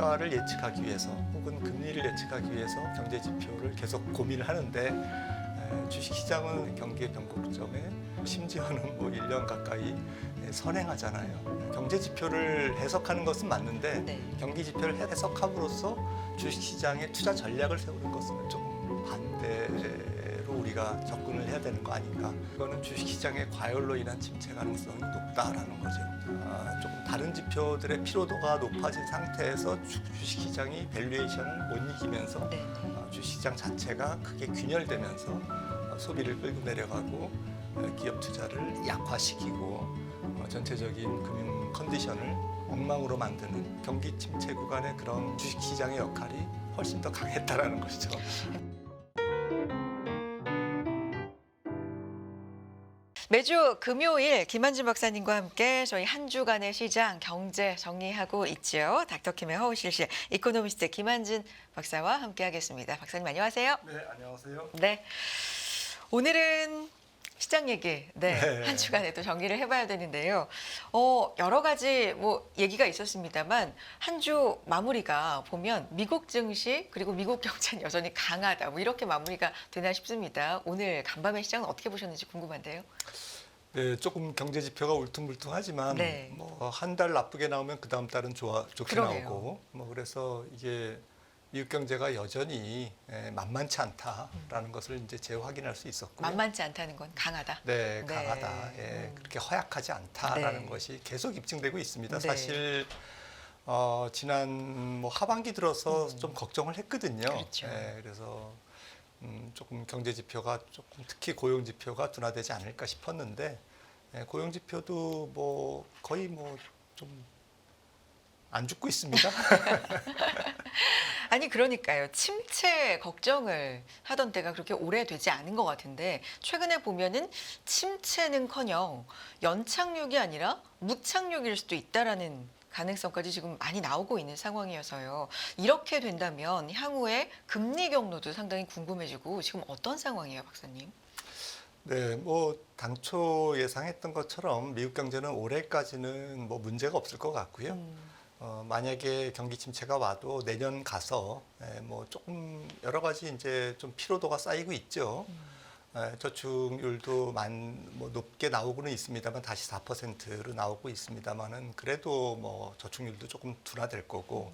물가를 예측하기 위해서 혹은 금리를 예측하기 위해서 경제 지표를 계속 고민을 하는데 주식시장은 경기의 변곡점에 심지어는 뭐 1년 가까이 선행하잖아요. 경제 지표를 해석하는 것은 맞는데 네. 경기 지표를 해석함으로써 주식시장의 투자 전략을 세우는 것은 조금 반대로 우리가 접근을 해야 되는 거 아닌가. 이거는 주식시장의 과열로 인한 침체 가능성이 높다라는 거죠. 조금 다른 지표들의 피로도가 높아진 상태에서 주식시장이 밸류에이션을 못 이기면서 네. 주식시장 자체가 크게 균열되면서 소비를 끌고 내려가고 기업 투자를 약화시키고 전체적인 금융 컨디션을 엉망으로 만드는 경기 침체 구간의 그런 주식시장의 역할이 훨씬 더 강했다라는 것이죠. 매주 금요일 김한준 박사님과 함께 저희 한 주간의 시장 경제 정리하고 있죠. 닥터킴의 허우실실 이코노미스트 김한준 박사와 함께하겠습니다. 박사님 안녕하세요. 네, 안녕하세요. 네, 오늘은 시장 얘기, 네. 한 주간에 또 정리를 해봐야 되는데요. 여러 가지 뭐 얘기가 있었습니다만 한 주 마무리가 보면 미국 증시 그리고 미국 경제는 여전히 강하다. 뭐 이렇게 마무리가 되나 싶습니다. 오늘 간밤의 시장은 어떻게 보셨는지 궁금한데요. 네, 조금 경제 지표가 울퉁불퉁하지만 네. 뭐 한 달 나쁘게 나오면 그 다음 달은 좋게 그러게요. 나오고 뭐 그래서 이게 미국 경제가 여전히 만만치 않다라는 것을 이제 재확인할 수 있었고요. 만만치 않다는 건 강하다. 네, 강하다. 예, 그렇게 허약하지 않다라는 네. 것이 계속 입증되고 있습니다. 네. 사실 지난 뭐 하반기 들어서 좀 걱정을 했거든요. 그렇죠. 예, 그래서 조금 경제 지표가 조금 특히 고용 지표가 둔화되지 않을까 싶었는데 고용 지표도 뭐 거의 뭐 좀 안 죽고 있습니다. 아니 그러니까요. 침체 걱정을 하던 때가 그렇게 오래되지 않은 것 같은데 최근에 보면은 침체는커녕 연착륙이 아니라 무착륙일 수도 있다라는 가능성까지 지금 많이 나오고 있는 상황이어서요. 이렇게 된다면 향후에 금리 경로도 상당히 궁금해지고 지금 어떤 상황이에요, 박사님? 네, 뭐 당초 예상했던 것처럼 미국 경제는 올해까지는 뭐 문제가 없을 것 같고요. 만약에 경기 침체가 와도 내년 가서 뭐 조금 여러 가지 이제 좀 피로도가 쌓이고 있죠. 저축률도 뭐 높게 나오고는 있습니다만 다시 4%로 나오고 있습니다만은 그래도 뭐 저축률도 조금 둔화될 거고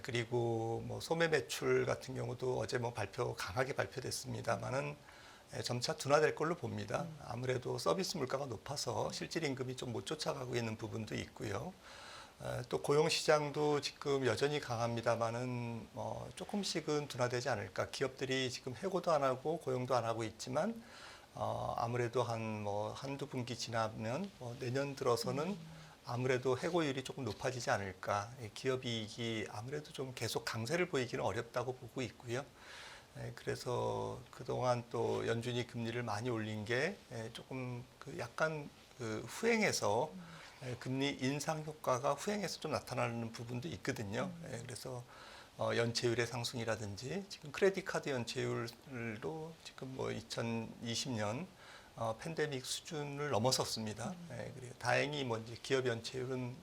그리고 뭐 소매 매출 같은 경우도 어제 뭐 강하게 발표됐습니다만은 점차 둔화될 걸로 봅니다. 아무래도 서비스 물가가 높아서 실질 임금이 좀 못 쫓아가고 있는 부분도 있고요. 또 고용 시장도 지금 여전히 강합니다만은 조금씩은 둔화되지 않을까. 기업들이 지금 해고도 안 하고 고용도 안 하고 있지만 아무래도 한두 분기 지나면 내년 들어서는 아무래도 해고율이 조금 높아지지 않을까. 기업 이익이 아무래도 좀 계속 강세를 보이기는 어렵다고 보고 있고요. 그래서 그동안 또 연준이 금리를 많이 올린 게 조금 약간 후행해서 금리 인상 효과가 후행해서 좀 나타나는 부분도 있거든요. 그래서 연체율의 상승이라든지 지금 크레딧 카드 연체율도 지금 뭐 2020년 팬데믹 수준을 넘어섰습니다. 그리고 다행히 뭐 이제 기업 연체율은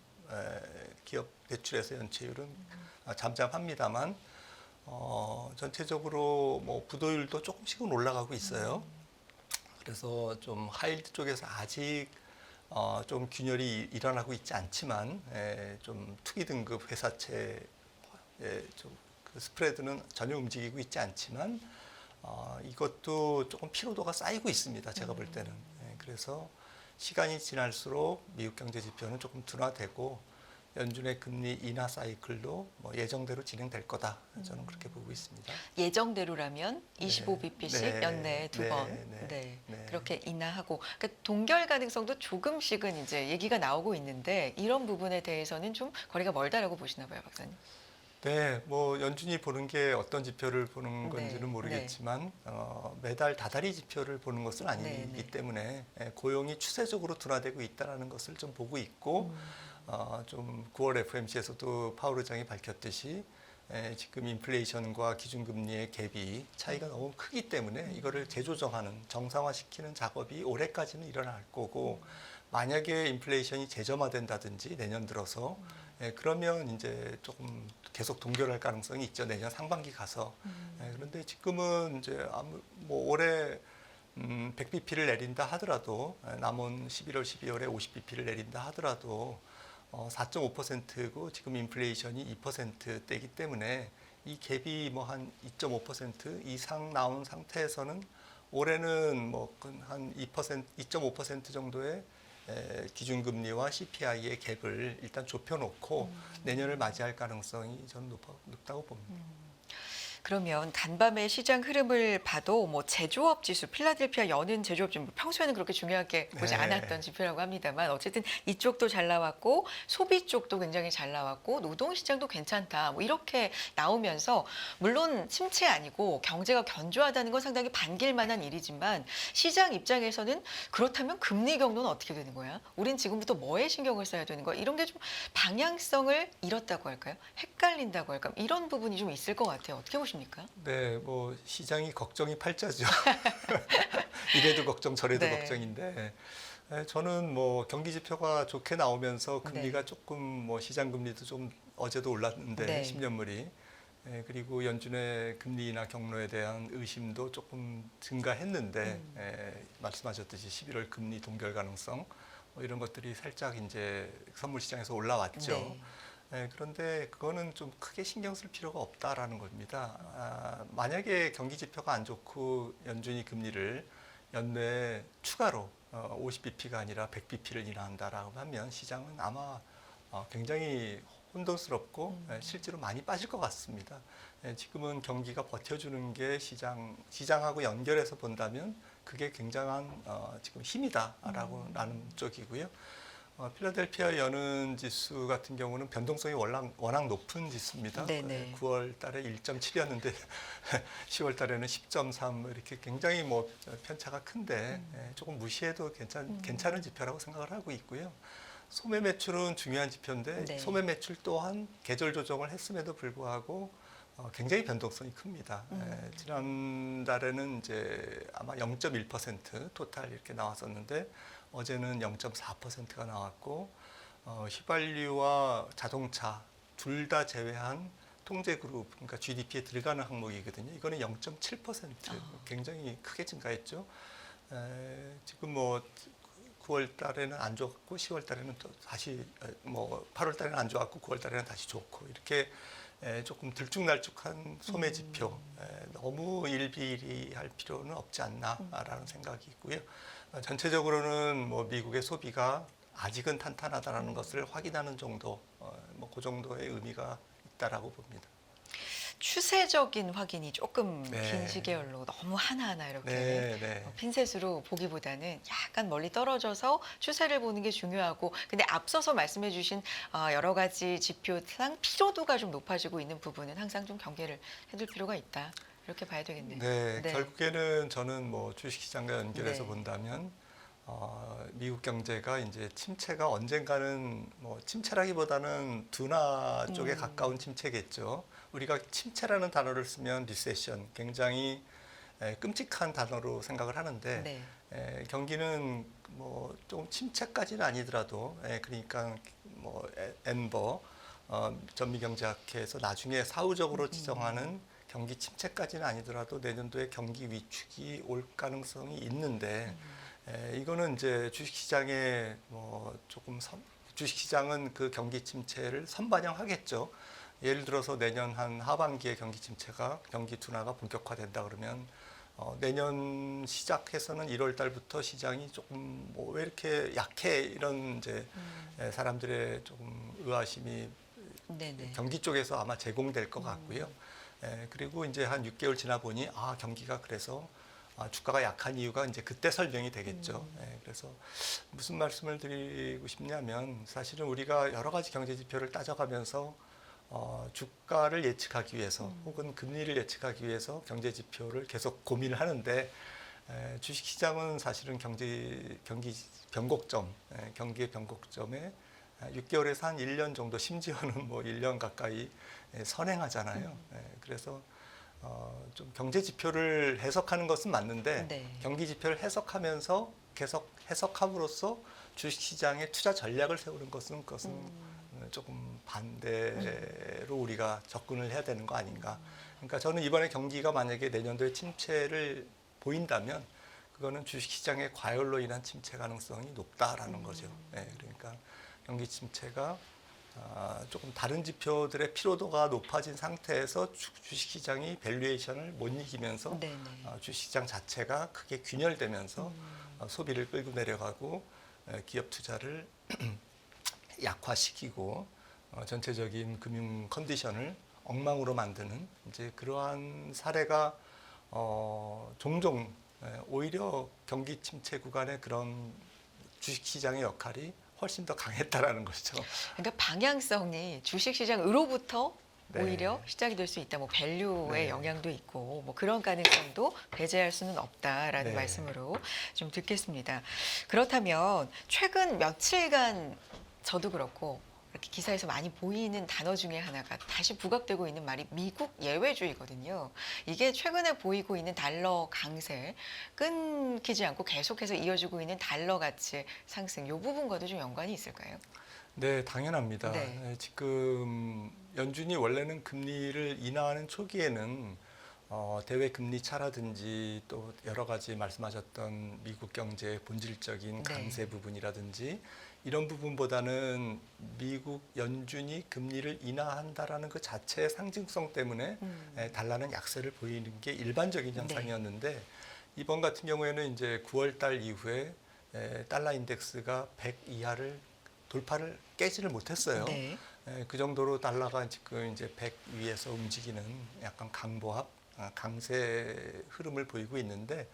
기업 대출에서 연체율은 잠잠합니다만 전체적으로 뭐 부도율도 조금씩은 올라가고 있어요. 그래서 좀 하이힐드 쪽에서 아직 좀 균열이 일어나고 있지 않지만 좀 투기 등급 회사채 좀 그 스프레드는 전혀 움직이고 있지 않지만 이것도 조금 피로도가 쌓이고 있습니다. 제가 볼 때는. 그래서 시간이 지날수록 미국 경제 지표는 조금 둔화되고 연준의 금리 인하 사이클도 뭐 예정대로 진행될 거다. 저는 그렇게 보고 있습니다. 예정대로라면 25bp씩 네. 연내에 두 네. 번, 네. 그렇게 인하하고 그러니까 동결 가능성도 조금씩은 이제 얘기가 나오고 있는데 이런 부분에 대해서는 좀 거리가 멀다라고 보시나 봐요, 박사님. 네, 뭐 연준이 보는 게 어떤 지표를 보는 네. 건지는 모르겠지만 매달 다달이 지표를 보는 것은 아니기 네. 때문에 고용이 추세적으로 둔화되고 있다는 것을 좀 보고 있고 좀 9월 FOMC에서도 파월 의장이 밝혔듯이 지금 인플레이션과 기준금리의 갭이 차이가 너무 크기 때문에 이거를 재조정하는 정상화시키는 작업이 올해까지는 일어날 거고 만약에 인플레이션이 재점화된다든지 내년 들어서 그러면 이제 조금 계속 동결할 가능성이 있죠. 내년 상반기 가서. 그런데 지금은 이제 뭐 올해 100bp를 내린다 하더라도 남은 11월, 12월에 50bp를 내린다 하더라도 4.5%고 지금 인플레이션이 2%대이기 때문에 이 갭이 뭐 한 2.5% 이상 나온 상태에서는 올해는 뭐 한 2%, 2.5% 정도의 기준금리와 CPI의 갭을 일단 좁혀놓고 내년을 맞이할 가능성이 저는 높다고 봅니다. 그러면 간밤의 시장 흐름을 봐도 뭐 제조업 지수, 필라델피아 여는 제조업 지수 평소에는 그렇게 중요하게 보지 네. 않았던 지표라고 합니다만 어쨌든 이쪽도 잘 나왔고 소비 쪽도 굉장히 잘 나왔고 노동 시장도 괜찮다. 뭐 이렇게 나오면서 물론 침체 아니고 경제가 견조하다는 건 상당히 반길 만한 일이지만 시장 입장에서는 그렇다면 금리 경로는 어떻게 되는 거야? 우린 지금부터 뭐에 신경을 써야 되는 거야? 이런 게 좀 방향성을 잃었다고 할까요? 헷갈린다고 할까요? 이런 부분이 좀 있을 것 같아요. 어떻게 보십니까? 네, 뭐 시장이 걱정이 팔자죠. 이래도 걱정, 저래도 네. 걱정인데 저는 뭐 경기 지표가 좋게 나오면서 금리가 네. 조금 뭐 시장 금리도 좀 어제도 올랐는데 네. 10년물이 그리고 연준의 금리 인하 경로에 대한 의심도 조금 증가했는데 말씀하셨듯이 11월 금리 동결 가능성 뭐 이런 것들이 살짝 이제 선물 시장에서 올라왔죠. 네. 그런데 그거는 좀 크게 신경 쓸 필요가 없다라는 겁니다. 만약에 경기 지표가 안 좋고 연준이 금리를 연내에 추가로 50bp가 아니라 100bp를 인하한다라고 하면 시장은 아마 굉장히 혼돈스럽고 실제로 많이 빠질 것 같습니다. 지금은 경기가 버텨주는 게 시장하고 연결해서 본다면 그게 굉장한 지금 힘이다라고 라는 쪽이고요. 필라델피아 연은 지수 같은 경우는 변동성이 워낙 높은 지수입니다. 네네. 9월 달에 1.7이었는데 10월 달에는 10.3 이렇게 굉장히 뭐 편차가 큰데 조금 무시해도 괜찮은 지표라고 생각을 하고 있고요. 소매 매출은 중요한 지표인데 네. 소매 매출 또한 계절 조정을 했음에도 불구하고 굉장히 변동성이 큽니다. 지난달에는 이제 아마 0.1% 토탈 이렇게 나왔었는데 어제는 0.4%가 나왔고 휘발유와 자동차 둘 다 제외한 통제 그룹, 그러니까 GDP에 들어가는 항목이거든요. 이거는 0.7% 굉장히 크게 증가했죠. 지금 뭐 9월 달에는 안 좋았고 10월 달에는 또 다시 뭐 8월 달에는 안 좋았고 9월 달에는 다시 좋고 이렇게 조금 들쭉날쭉한 소매 지표 너무 일비일비할 필요는 없지 않나라는 생각이 있고요. 전체적으로는 뭐 미국의 소비가 아직은 탄탄하다는 것을 확인하는 정도, 뭐 그 정도의 의미가 있다라고 봅니다. 추세적인 확인이 조금 네. 긴 시계열로 너무 하나하나 이렇게 네. 핀셋으로 보기보다는 약간 멀리 떨어져서 추세를 보는 게 중요하고 근데 앞서서 말씀해 주신 여러 가지 지표상 피로도가 좀 높아지고 있는 부분은 항상 좀 경계를 해둘 필요가 있다. 이렇게 봐야 되겠네요. 네, 네. 결국에는 저는 뭐 주식시장과 연결해서 네. 본다면 미국 경제가 이제 침체가 언젠가는 뭐 침체라기보다는 둔화 쪽에 가까운 침체겠죠. 우리가 침체라는 단어를 쓰면 리세션 굉장히 끔찍한 단어로 생각을 하는데 네. 경기는 뭐 좀 침체까지는 아니더라도 그러니까 뭐 엔버 전미경제학회에서 나중에 사후적으로 지정하는 경기 침체까지는 아니더라도 내년도에 경기 위축이 올 가능성이 있는데 이거는 이제 주식시장에 뭐 조금 주식시장은 그 경기 침체를 선반영하겠죠. 예를 들어서 내년 한 하반기에 경기 침체가 경기 둔화가 본격화된다 그러면 내년 시작해서는 1월 달부터 시장이 조금 뭐 왜 이렇게 약해 이런 이제 사람들의 조금 의아심이 네네. 경기 쪽에서 아마 제공될 것 같고요. 그리고 이제 한 6개월 지나 보니 경기가 그래서 주가가 약한 이유가 이제 그때 설명이 되겠죠. 그래서 무슨 말씀을 드리고 싶냐면 사실은 우리가 여러 가지 경제 지표를 따져가면서 주가를 예측하기 위해서 혹은 금리를 예측하기 위해서 경제 지표를 계속 고민을 하는데 주식시장은 사실은 경기 변곡점, 경기의 변곡점에 6개월에서 한 1년 정도 심지어는 뭐 1년 가까이 선행하잖아요. 그래서 좀 경제 지표를 해석하는 것은 맞는데 네. 경기 지표를 해석하면서 계속 해석함으로써 주식시장의 투자 전략을 세우는 것은 그것은 조금 반대로 우리가 접근을 해야 되는 거 아닌가. 그러니까 저는 이번에 경기가 만약에 내년도에 침체를 보인다면 그거는 주식시장의 과열로 인한 침체 가능성이 높다라는 거죠. 네, 그러니까 경기 침체가 조금 다른 지표들의 피로도가 높아진 상태에서 주식시장이 밸류에이션을 못 이기면서 네네. 주식시장 자체가 크게 균열되면서 소비를 끌고 내려가고 기업 투자를 약화시키고 전체적인 금융 컨디션을 엉망으로 만드는 이제 그러한 사례가 종종 오히려 경기 침체 구간의 그런 주식시장의 역할이 훨씬 더 강했다라는 것이죠. 그러니까 방향성이 주식시장으로부터 네. 오히려 시작이 될 수 있다. 뭐 밸류의 네. 영향도 있고 뭐 그런 가능성도 배제할 수는 없다라는 네. 말씀으로 좀 듣겠습니다. 그렇다면 최근 며칠간 저도 그렇고 이렇게 기사에서 많이 보이는 단어 중에 하나가 다시 부각되고 있는 말이 미국 예외주의거든요. 이게 최근에 보이고 있는 달러 강세, 끊기지 않고 계속해서 이어지고 있는 달러 가치의 상승, 이 부분과도 좀 연관이 있을까요? 네, 당연합니다. 네. 지금 연준이 원래는 금리를 인하하는 초기에는 대외 금리 차라든지 또 여러 가지 말씀하셨던 미국 경제의 본질적인 네. 강세 부분이라든지 이런 부분보다는 미국 연준이 금리를 인하한다라는 그 자체의 상징성 때문에 달러는 약세를 보이는 게 일반적인 네. 현상이었는데 이번 같은 경우에는 이제 9월 달 이후에 달러 인덱스가 100 이하를 돌파를 깨지를 못했어요. 네. 그 정도로 달러가 지금 이제 100 위에서 움직이는 약간 강보합, 강세 흐름을 보이고 있는데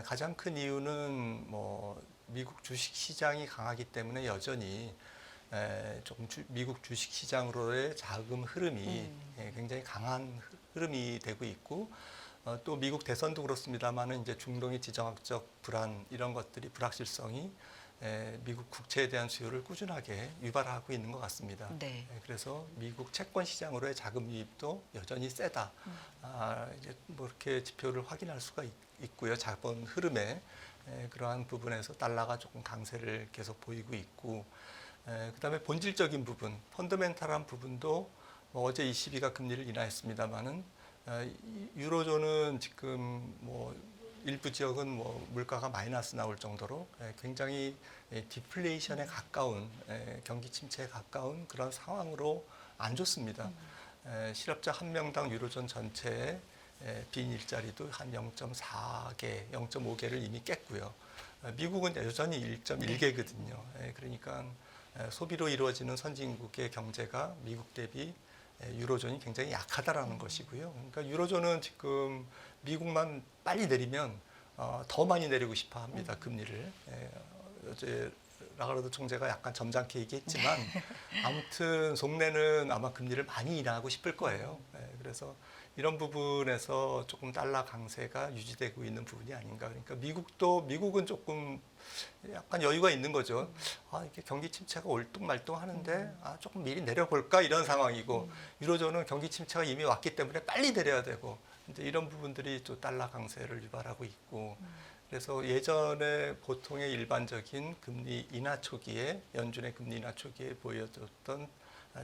가장 큰 이유는 뭐 미국 주식 시장이 강하기 때문에 여전히 조금 미국 주식 시장으로의 자금 흐름이 굉장히 강한 흐름이 되고 있고 또 미국 대선도 그렇습니다만은 이제 중동의 지정학적 불안 이런 것들이 불확실성이 미국 국채에 대한 수요를 꾸준하게 유발하고 있는 것 같습니다. 네. 그래서 미국 채권 시장으로의 자금 유입도 여전히 세다. 이제 뭐 이렇게 지표를 확인할 수가 있고요. 자본 흐름에 그러한 부분에서 달러가 조금 강세를 계속 보이고 있고, 그다음에 본질적인 부분, 펀더멘탈한 부분도 뭐 어제 ECB가 금리를 인하했습니다만은 유로존은 지금 뭐 일부 지역은 뭐 물가가 마이너스 나올 정도로 굉장히 디플레이션에 가까운 경기 침체에 가까운 그런 상황으로 안 좋습니다. 실업자 한 명당 유로존 전체의 빈 일자리도 한 0.4개, 0.5개를 이미 깼고요. 미국은 여전히 1.1개거든요. 그러니까 소비로 이루어지는 선진국의 경제가 미국 대비 유로존이 굉장히 약하다라는 것이고요. 그러니까 유로존은 지금 미국만 빨리 내리면 더 많이 내리고 싶어 합니다. 금리를. 어제 라가르드 총재가 약간 점잖게 얘기했지만 아무튼 속내는 아마 금리를 많이 인하하고 싶을 거예요. 그래서 이런 부분에서 조금 달러 강세가 유지되고 있는 부분이 아닌가. 그러니까 미국은 조금 약간 여유가 있는 거죠. 이게 경기 침체가 올뚱말뚱하는데 조금 미리 내려볼까 이런 상황이고 유로존은 경기 침체가 이미 왔기 때문에 빨리 내려야 되고 이제 이런 부분들이 또 달러 강세를 유발하고 있고 그래서 예전에 보통의 일반적인 금리 인하 초기에 연준의 금리 인하 초기에 보여줬던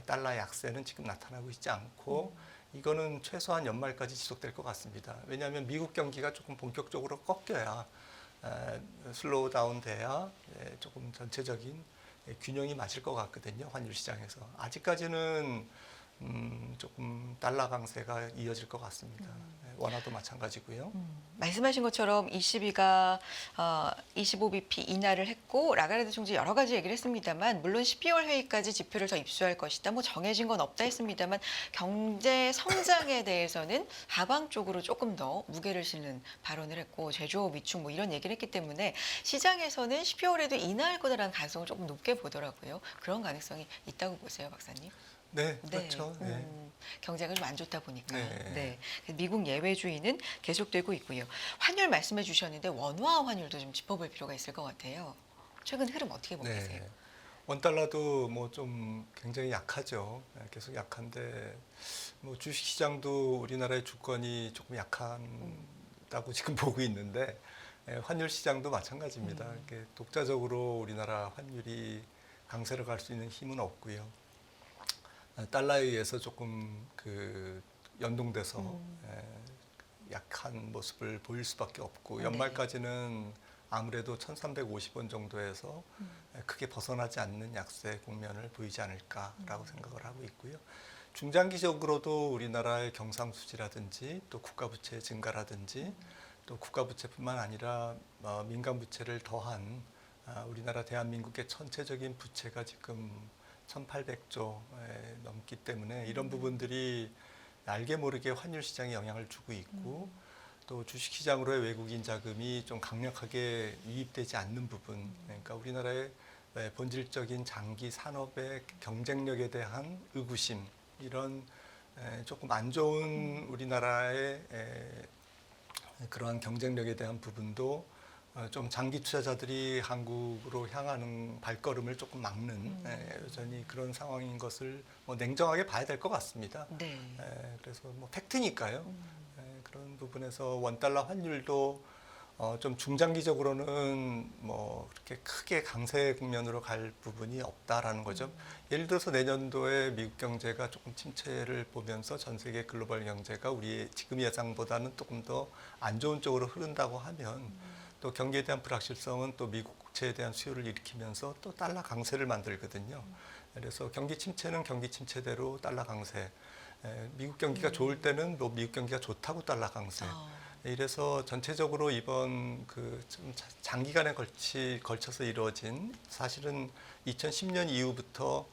달러 약세는 지금 나타나고 있지 않고 이거는 최소한 연말까지 지속될 것 같습니다. 왜냐하면 미국 경기가 조금 본격적으로 꺾여야 슬로우 다운 돼야 조금 전체적인 균형이 맞을 것 같거든요. 환율 시장에서. 아직까지는 조금 달러 강세가 이어질 것 같습니다. 원화도 마찬가지고요. 말씀하신 것처럼 ECB가 25bp 인하를 했고 라가르드 총재 여러 가지 얘기를 했습니다만 물론 12월 회의까지 지표를 더 입수할 것이다. 뭐 정해진 건 없다 했습니다만 경제 성장에 대해서는 하방 쪽으로 조금 더 무게를 실는 발언을 했고 제조업 위축 뭐 이런 얘기를 했기 때문에 시장에서는 12월에도 인하할 거다라는 가능성을 조금 높게 보더라고요. 그런 가능성이 있다고 보세요, 박사님? 네, 그렇죠. 네. 경제가 좀 안 좋다 보니까 네. 미국 예외주의는 계속되고 있고요. 환율 말씀해 주셨는데 원화 환율도 좀 짚어볼 필요가 있을 것 같아요. 최근 흐름 어떻게 보고 계세요? 원달러도 뭐 좀 굉장히 약하죠. 계속 약한데 뭐 주식시장도 우리나라의 주권이 조금 약하다고 지금 보고 있는데 환율 시장도 마찬가지입니다. 이렇게 독자적으로 우리나라 환율이 강세로 갈 수 있는 힘은 없고요. 달러에 의해서 조금 그 연동돼서 약한 모습을 보일 수밖에 없고 네. 연말까지는 아무래도 1,350원 정도에서 크게 벗어나지 않는 약세 국면을 보이지 않을까라고 생각을 하고 있고요. 중장기적으로도 우리나라의 경상수지라든지 또 국가부채 증가라든지 또 국가부채뿐만 아니라 민간 부채를 더한 우리나라 대한민국의 전체적인 부채가 지금 1,800조에 넘기 때문에 이런 부분들이 알게 모르게 환율 시장에 영향을 주고 있고 또 주식시장으로의 외국인 자금이 좀 강력하게 유입되지 않는 부분, 그러니까 우리나라의 본질적인 장기 산업의 경쟁력에 대한 의구심, 이런 조금 안 좋은 우리나라의 그러한 경쟁력에 대한 부분도 좀 장기 투자자들이 한국으로 향하는 발걸음을 조금 막는 여전히 그런 상황인 것을 뭐 냉정하게 봐야 될 것 같습니다. 네. 그래서 뭐 팩트니까요. 그런 부분에서 원달러 환율도 좀 중장기적으로는 뭐 그렇게 크게 강세 국면으로 갈 부분이 없다라는 거죠. 예를 들어서 내년도에 미국 경제가 조금 침체를 보면서 전 세계 글로벌 경제가 우리의 지금 예상보다는 조금 더 안 좋은 쪽으로 흐른다고 하면 또 경기에 대한 불확실성은 또 미국 국채에 대한 수요를 일으키면서 또 달러 강세를 만들거든요. 그래서 경기 침체는 경기 침체대로 달러 강세, 미국 경기가 좋을 때는 뭐 미국 경기가 좋다고 달러 강세. 이래서 전체적으로 이번 그 좀 장기간에 걸쳐서 이루어진 사실은 2010년 이후부터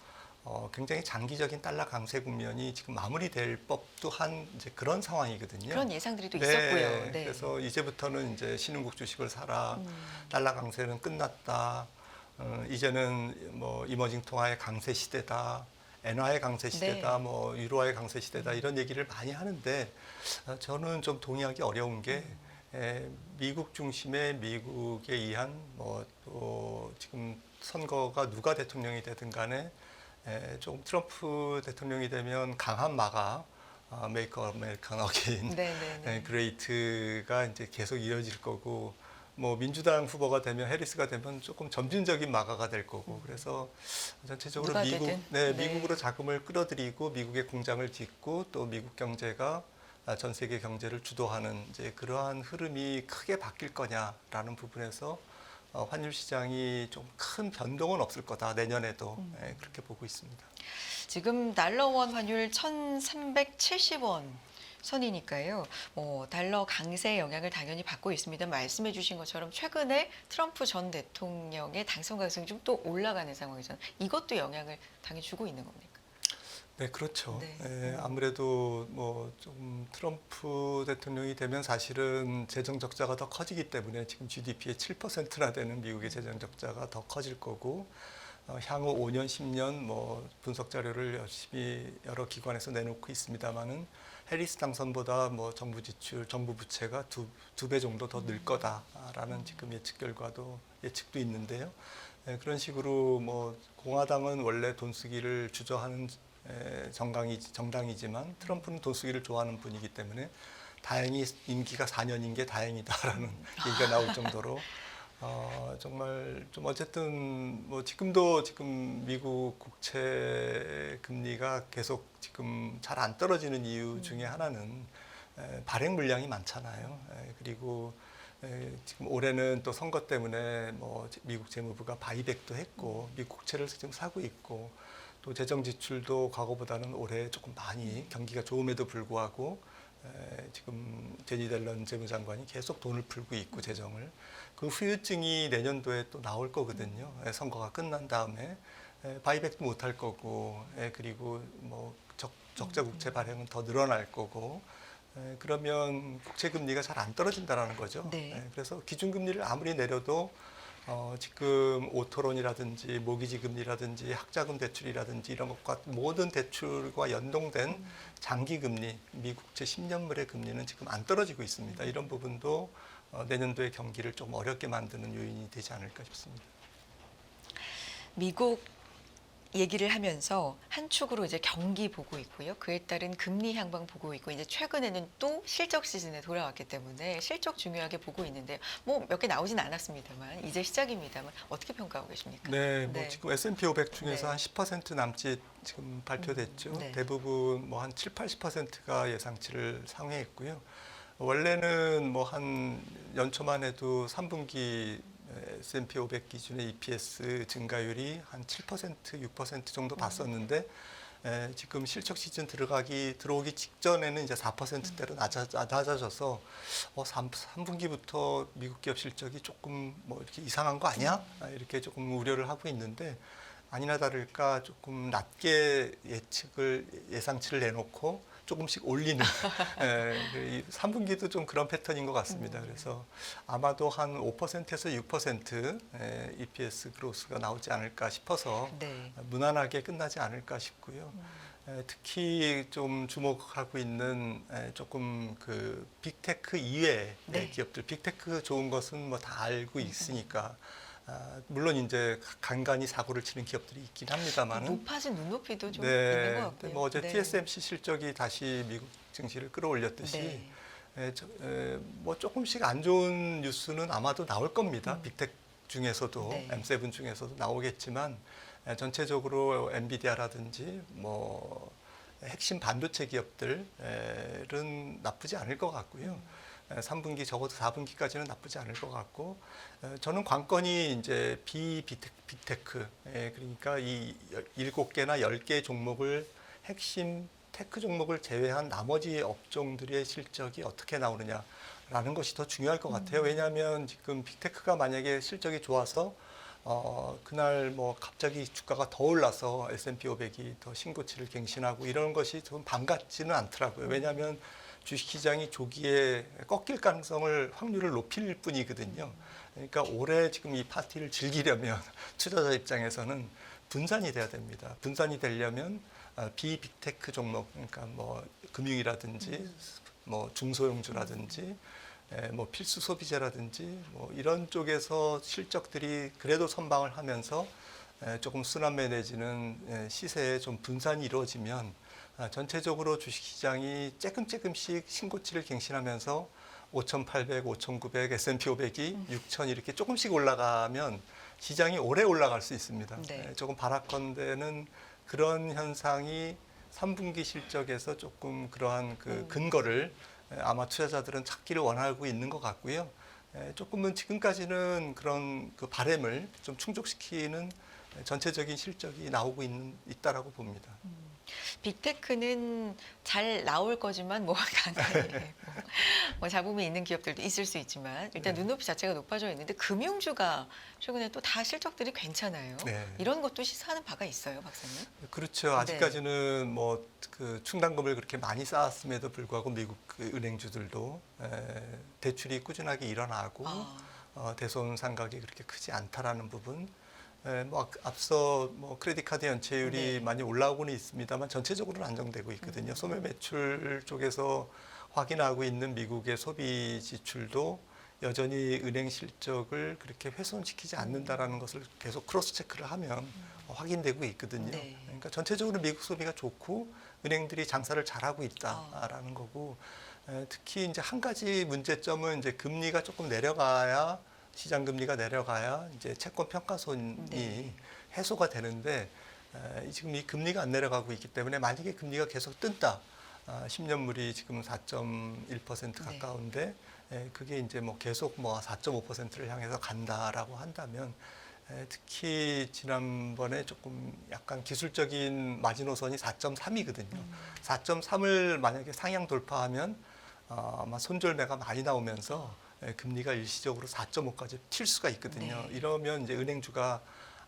굉장히 장기적인 달러 강세 국면이 지금 마무리될 법도 한 이제 그런 상황이거든요. 그런 예상들이 또 네, 있었고요. 네. 그래서 이제부터는 이제 신흥국 주식을 사라. 달러 강세는 끝났다. 이제는 뭐 이머징 통화의 강세 시대다. 엔화의 강세 시대다, 네. 뭐 유로화의 강세 시대다 이런 얘기를 많이 하는데 저는 좀 동의하기 어려운 게 미국 중심의 미국에 의한 뭐 또 지금 선거가 누가 대통령이 되든 간에 조금 트럼프 대통령이 되면 강한 마가 메이크 아메리칸 어게인 네네네. 그레이트가 이제 계속 이어질 거고 뭐 민주당 후보가 되면 해리스가 되면 조금 점진적인 마가가 될 거고 그래서 전체적으로 누가 되든. 네. 미국으로 자금을 끌어들이고 미국의 공장을 짓고 또 미국 경제가 전 세계 경제를 주도하는 이제 그러한 흐름이 크게 바뀔 거냐라는 부분에서 환율 시장이 좀 큰 변동은 없을 거다 내년에도 그렇게 보고 있습니다. 지금 달러원 환율 1,370원 선이니까요. 뭐 달러 강세의 영향을 당연히 받고 있습니다. 말씀해 주신 것처럼 최근에 트럼프 전 대통령의 당선 가능성이 좀 또 올라가는 상황이잖아요. 이것도 영향을 당연히 주고 있는 겁니까? 네, 그렇죠. 네. 아무래도 뭐 좀 트럼프 대통령이 되면 사실은 재정 적자가 더 커지기 때문에 지금 GDP의 7%나 되는 미국의 재정 적자가 더 커질 거고 향후 5년, 10년 뭐 분석 자료를 열심히 여러 기관에서 내놓고 있습니다만은 해리스 당선보다 뭐 정부 지출, 정부 부채가 두 배 정도 더 늘 거다라는 지금 예측도 있는데요. 그런 식으로 뭐 공화당은 원래 돈 쓰기를 주저하는 정당이지만 트럼프는 돈 쓰기를 좋아하는 분이기 때문에 다행히 임기가 4년인 게 다행이다라는 얘기가 나올 정도로 정말 좀 어쨌든 뭐 지금 미국 국채 금리가 계속 지금 잘 안 떨어지는 이유 중에 하나는 발행 물량이 많잖아요. 그리고 지금 올해는 또 선거 때문에 뭐 미국 재무부가 바이백도 했고 미국 국채를 지금 사고 있고 또 재정 지출도 과거보다는 올해 조금 많이 경기가 좋음에도 불구하고 지금 제니 델런 재무장관이 계속 돈을 풀고 있고 재정을 그 후유증이 내년도에 또 나올 거거든요. 선거가 끝난 다음에 바이백도 못 할 거고 그리고 뭐 적자 국채 발행은 더 늘어날 거고 그러면 국채 금리가 잘 안 떨어진다라는 거죠. 네. 그래서 기준금리를 아무리 내려도 지금 오토론이라든지 모기지 금리라든지 학자금 대출이라든지 이런 것과 모든 대출과 연동된 장기 금리, 미국채 10년물의 금리는 지금 안 떨어지고 있습니다. 이런 부분도 내년도의 경기를 좀 어렵게 만드는 요인이 되지 않을까 싶습니다. 미국 얘기를 하면서 한 축으로 이제 경기 보고 있고요. 그에 따른 금리 향방 보고 있고 이제 최근에는 또 실적 시즌에 돌아왔기 때문에 실적 중요하게 보고 있는데 뭐 몇 개 나오진 않았습니다만 이제 시작입니다만 어떻게 평가하고 계십니까? 네, 뭐 네. 지금 S&P 500 중에서 네. 한 10% 남짓 지금 발표됐죠. 네. 대부분 뭐 한 7, 80%가 예상치를 상회했고요. 원래는 뭐 한 연초만 해도 3분기 S&P 500 기준의 EPS 증가율이 한 7%, 6% 정도 봤었는데 지금 실적 시즌 들어오기 직전에는 이제 4%대로 낮아져서 3분기부터 미국 기업 실적이 조금 뭐 이렇게 이상한 거 아니야? 이렇게 조금 우려를 하고 있는데 아니나 다를까 조금 낮게 예상치를 내놓고 조금씩 올리는 이 3분기도 좀 그런 패턴인 것 같습니다. 그래서 아마도 한 5%에서 6% EPS 그로스가 나오지 않을까 싶어서 네. 무난하게 끝나지 않을까 싶고요. 특히 좀 주목하고 있는 조금 그 빅테크 이외의 네. 기업들, 빅테크 좋은 것은 뭐 다 알고 있으니까 물론 이제 간간히 사고를 치는 기업들이 있긴 합니다만은 높아진 눈높이도 좀 있는 것 같고요. 뭐 어제 네. TSMC 실적이 다시 미국 증시를 끌어올렸듯이 네. 뭐 조금씩 안 좋은 뉴스는 아마도 나올 겁니다. 빅텍 중에서도 네. M7 중에서도 나오겠지만 전체적으로 엔비디아라든지 뭐 핵심 반도체 기업들은 나쁘지 않을 것 같고요. 3분기 적어도 4분기까지는 나쁘지 않을 것 같고 저는 관건이 이제 빅테크 그러니까 이 7개나 10개 종목을 핵심 테크 종목을 제외한 나머지 업종들의 실적이 어떻게 나오느냐라는 것이 더 중요할 것 같아요. 왜냐하면 지금 빅테크가 만약에 실적이 좋아서 그날 뭐 갑자기 주가가 더 올라서 S&P 500이 더 신고치를 갱신하고 이런 것이 좀 반갑지는 않더라고요. 왜냐하면 주식시장이 조기에 꺾일 확률을 높일 뿐이거든요. 그러니까 올해 지금 이 파티를 즐기려면 투자자 입장에서는 분산이 돼야 됩니다. 분산이 되려면 비빅테크 종목, 그러니까 뭐 금융이라든지 뭐 중소형주라든지 뭐 필수 소비재라든지 뭐 이런 쪽에서 실적들이 그래도 선방을 하면서 조금 순환매 내지는 시세에 좀 분산이 이루어지면 전체적으로 주식시장이 조금씩 신고치를 갱신하면서 5,800, 5,900, S&P 500이 6,000 이렇게 조금씩 올라가면 시장이 오래 올라갈 수 있습니다. 네. 조금 바라건대는 그런 현상이 3분기 실적에서 조금 그러한 그 근거를 아마 투자자들은 찾기를 원하고 있는 것 같고요. 조금은 지금까지는 그런 그 바램을 좀 충족시키는 전체적인 실적이 나오고 있다라고 봅니다. 빅테크는 잘 나올 거지만 뭐 간간히 뭐 잡음이 있는 기업들도 있을 수 있지만 일단 눈높이 자체가 높아져 있는데 금융주가 최근에 또 다 실적들이 괜찮아요. 네. 이런 것도 시사하는 바가 있어요, 박사님? 그렇죠. 아직까지는 뭐 그 충당금을 그렇게 많이 쌓았음에도 불구하고 미국 그 은행주들도 대출이 꾸준하게 일어나고 대손 상각이 그렇게 크지 않다라는 부분. 뭐 앞서 뭐 크레딧 카드 연체율이 네. 많이 올라오고는 있습니다만 전체적으로는 안정되고 있거든요. 소매 매출 쪽에서 확인하고 있는 미국의 소비 지출도 여전히 은행 실적을 그렇게 훼손시키지 않는다라는 것을 계속 크로스 체크를 하면 확인되고 있거든요. 네. 그러니까 전체적으로 미국 소비가 좋고 은행들이 장사를 잘하고 있다라는 거고 특히 이제 한 가지 문제점은 이제 금리가 조금 내려가야 시장 금리가 내려가야 이제 채권 평가손이 해소가 되는데 지금 이 금리가 안 내려가고 있기 때문에 만약에 금리가 계속 뜬다. 10년물이 지금 4.1% 가까운데 그게 이제 뭐 계속 뭐 4.5%를 향해서 간다라고 한다면 특히 지난번에 조금 약간 기술적인 마지노선이 4.3이거든요. 4.3을 만약에 상향 돌파하면 아마 손절매가 많이 나오면서 금리가 일시적으로 4.5까지 튈 수가 있거든요. 네. 이러면 이제 은행주가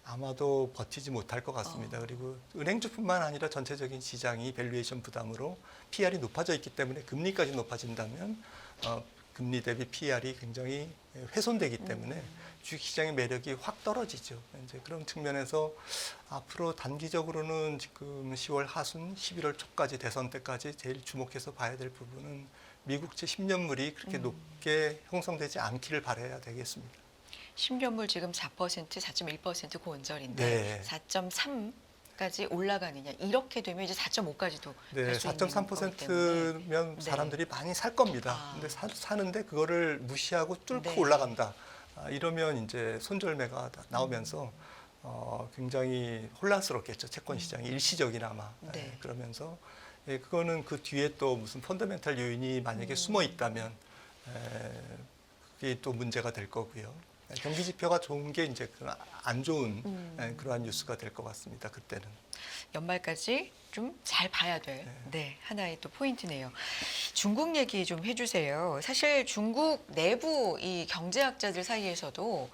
아마도 버티지 못할 것 같습니다. 그리고 은행주뿐만 아니라 전체적인 시장이 밸류에이션 부담으로 PR이 높아져 있기 때문에 금리까지 높아진다면 금리 대비 PR이 굉장히 훼손되기 때문에 주식시장의 매력이 확 떨어지죠. 이제 그런 측면에서 앞으로 단기적으로는 지금 10월 하순, 11월 초까지 대선 때까지 제일 주목해서 봐야 될 부분은 미국채 10년물이 그렇게 높게 형성되지 않기를 바라야 되겠습니다. 10년물 지금 4%, 4.1% 고원절인데 네. 4.3 4.3%까지 올라가느냐. 이렇게 되면 이제 4.5까지도 네, 갈 수 있는 거기 때문에. 4.3%면 네. 사람들이 많이 살 겁니다. 아. 근데 사는데 그거를 무시하고 뚫고 네. 올라간다. 이러면 이제 손절매가 나오면서 굉장히 혼란스럽겠죠. 채권 시장이 일시적이나마. 네. 그러면서 그거는 그 뒤에 또 무슨 펀더멘탈 요인이 만약에 숨어 있다면 그게 또 문제가 될 거고요. 경기 지표가 좋은 게 이제 안 좋은 그러한 뉴스가 될 것 같습니다. 그때는. 연말까지 좀 잘 봐야 될 하나의 또 포인트네요. 중국 얘기 좀 해주세요. 사실 중국 내부 이 경제학자들 사이에서도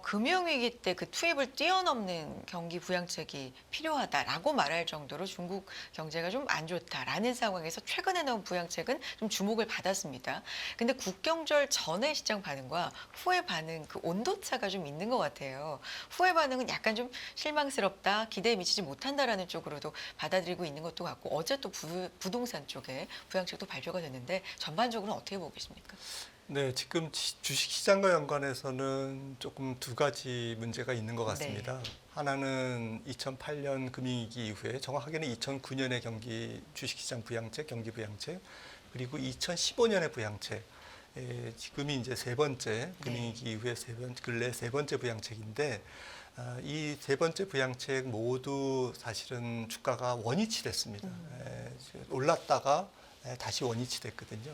금융위기 때 그 투입을 뛰어넘는 경기 부양책이 필요하다라고 말할 정도로 중국 경제가 좀 안 좋다라는 상황에서 최근에 나온 부양책은 좀 주목을 받았습니다. 근데 국경절 전의 시장 반응과 후의 반응 그 온도차가 좀 있는 것 같아요. 후의 반응은 약간 좀 실망스럽다, 기대에 미치지 못한다라는 쪽으로도 받아들이고 있는 것도 같고 어제 또 부동산 쪽에 부양책도 발표가 됐는데 전반적으로 어떻게 보고 계십니까? 네, 지금 주식시장과 연관해서는 조금 두 가지 문제가 있는 것 같습니다. 하나는 2008년 금융위기 이후에 정확하게는 2009년의 경기 주식시장 부양책, 경기 부양책, 그리고 2015년의 부양책, 지금이 이제 세 번째 금융위기 이후에 근래 세 번째 부양책인데 이 세 번째 부양책 모두 사실은 주가가 원위치 됐습니다. 올랐다가 다시 원위치 됐거든요.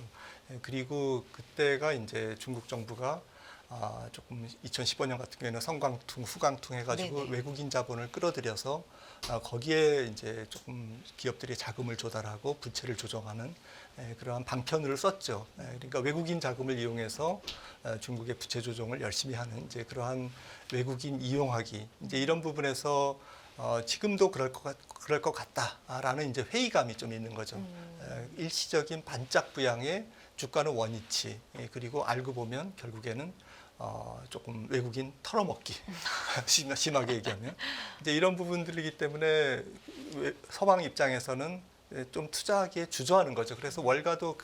그리고 그때가 이제 중국 정부가 조금 2015년 같은 경우에는 성강퉁, 후강퉁 해가지고 네네. 외국인 자본을 끌어들여서 거기에 이제 조금 기업들이 자금을 조달하고 부채를 조정하는 그러한 방편을 썼죠. 그러니까 외국인 자금을 이용해서 중국의 부채 조정을 열심히 하는 이제 그러한 외국인 이용하기 이제 이런 부분에서 지금도 그럴 것 같다라는 이제 회의감이 좀 있는 거죠. 일시적인 반짝 부양에 주가는 원위치 그리고 알고 보면 결국에는 조금 외국인 털어먹기 심하게 얘기하면 이제 이런 부분들이기 때문에 서방 입장에서는 좀 투자하기에 주저하는 거죠. 그래서 월가도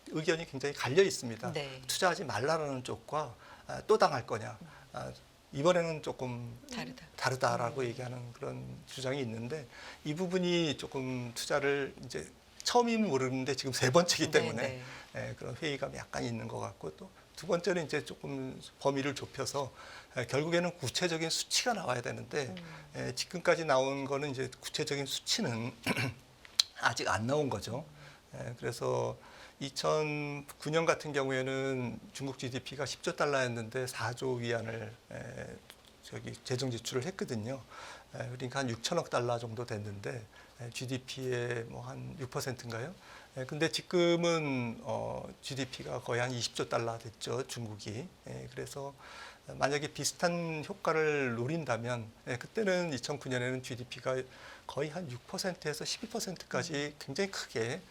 의견이 굉장히 갈려 있습니다. 네. 투자하지 말라라는 쪽과 또 당할 거냐. 이번에는 조금 다르다라고 얘기하는 그런 주장이 있는데 이 부분이 조금 투자를 이제 처음이면 모르는데 지금 세 번째이기 때문에 그런 회의감이 약간 있는 것 같고 또 두 번째는 이제 조금 범위를 좁혀서 결국에는 구체적인 수치가 나와야 되는데 지금까지 나온 거는 이제 구체적인 수치는 아직 안 나온 거죠. 그래서 2009년 같은 경우에는 중국 GDP가 10조 달러였는데 4조 위안을 재정 지출을 했거든요. 그러니까 한 6천억 달러 정도 됐는데 GDP의 뭐 한 6%인가요? 근데 지금은 GDP가 거의 한 20조 달러 됐죠, 중국이. 그래서 만약에 비슷한 효과를 노린다면 그때는 2009년에는 GDP가 거의 한 6%에서 12%까지 굉장히 크게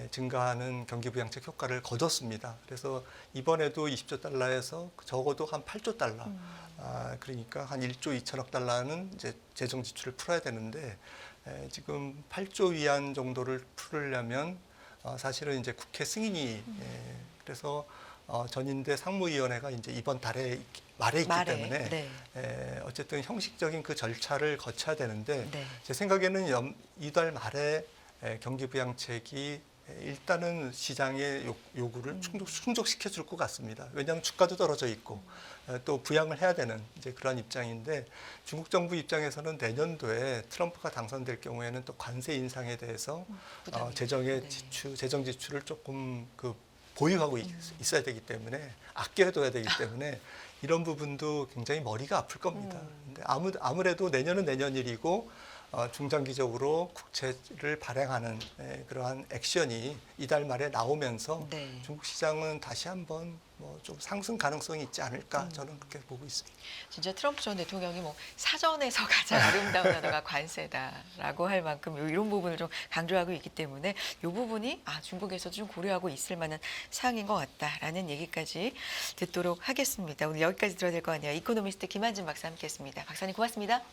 증가하는 경기부양책 효과를 거뒀습니다. 그래서 이번에도 20조 달러에서 적어도 한 8조 달러, 그러니까 한 1조 2천억 달러는 이제 재정 지출을 풀어야 되는데 지금 8조 위안 정도를 풀으려면 사실은 이제 국회 승인이 그래서 전인대 상무위원회가 이제 이번 달에 말에 있기 때문에 어쨌든 형식적인 그 절차를 거쳐야 되는데 제 생각에는 이달 말에 경기부양책이 일단은 시장의 요구를 충족시켜 줄 것 같습니다. 왜냐하면 주가도 떨어져 있고 또 부양을 해야 되는 이제 그런 입장인데 중국 정부 입장에서는 내년도에 트럼프가 당선될 경우에는 또 관세 인상에 대해서 재정 지출을 조금 보유하고 있어야 되기 때문에 아껴둬야 되기 때문에 이런 부분도 굉장히 머리가 아플 겁니다. 근데 아무래도 내년은 내년 일이고 중장기적으로 국채를 발행하는 그러한 액션이 이달 말에 나오면서 중국 시장은 다시 한번 뭐 좀 상승 가능성이 있지 않을까 저는 그렇게 보고 있습니다. 진짜 트럼프 전 대통령이 뭐 사전에서 가장 아름다운 단어가 관세다라고 할 만큼 이런 부분을 좀 강조하고 있기 때문에 이 부분이 중국에서도 좀 고려하고 있을 만한 사항인 것 같다라는 얘기까지 듣도록 하겠습니다. 오늘 여기까지 들어야 될 것 같네요. 이코노미스트 김한진 박사 함께했습니다. 박사님 고맙습니다.